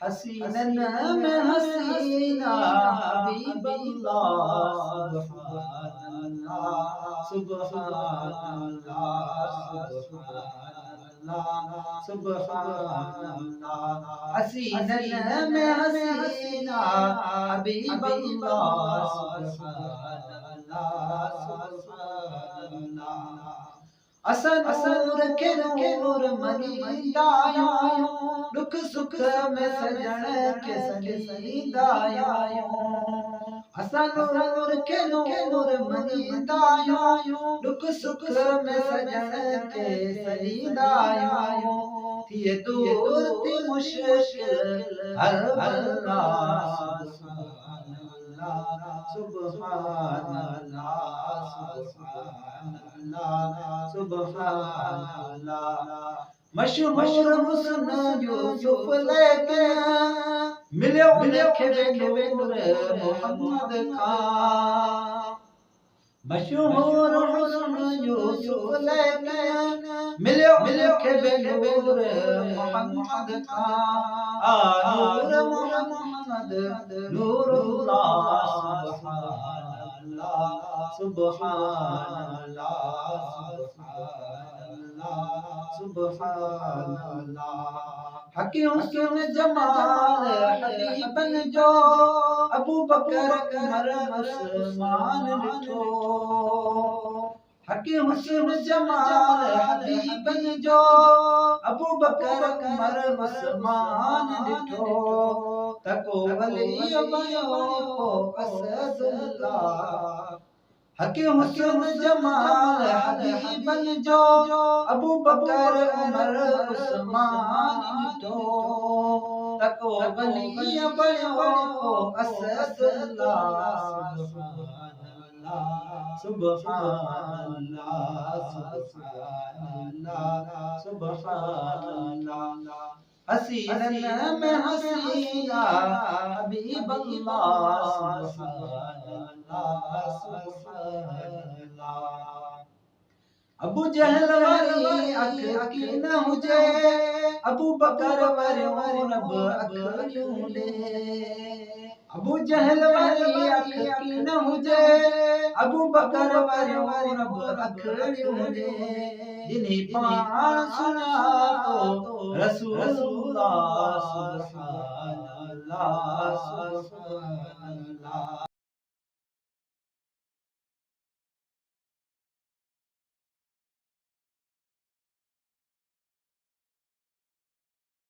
हसीनन में हसीना हबीबल्लाह सुब्हानल्लाह सुब्हानल्लाह सुब्हानल्लाह सुब्हानल्लाह हसीनन में हसीना हबीबल्लाह सुब्हानल्लाह सुब्हानल्लाह असनूर के नूर मनीदायो दुख सुख में सजन के सनीदायो असनूर के नूर मनीदायो दुख सुख में सजन के सनीदायो थिए दूर थी मुश्किल हर बंदा सुब्हानल्लाह सुब्हानल्लाह सुब्हानल्लाह मशहूर हुस्न यूसुफ लेके मिले नूर मोहम्मद खां मशहूर हुस्न यूसुफ लेके मिले नूर मोहम्मद खां नूर मोहम्मद नूरुल्लाह सुब्हानल्लाह सुब्हानल्लाह सुब्हानल्लाह हकी हुस्न जमाल हबीबन जो अबू बकर उमर उस्मान लिठो हकी हुस्न जमाल हबीबन जो अबू बकर उमर उस्मान लिठो तको वली बयो असदुल्लाह हकी हुस्न जमाल हबीबन जो अबू बकर उमर उस्मान लिठो तको वली बयो असदुल्लाह सुब्हानल्लाह सुब्हानल्लाह सुब्हानल्लाह हसीनन में हसीना हबीबल्लाह सुब्हानल्लाह सुब्हानल्लाह अबू जहल वारी अख की न हुजे अबू बकर वारी रब अख ढूंढे अबू जहल वारी अख की न हुजे अबू बकर वारी रब अख ढूंढे जिन्हीं पाण सुना तो रसूलुल्लाह सुब्हानल्लाह सुब्हानल्लाह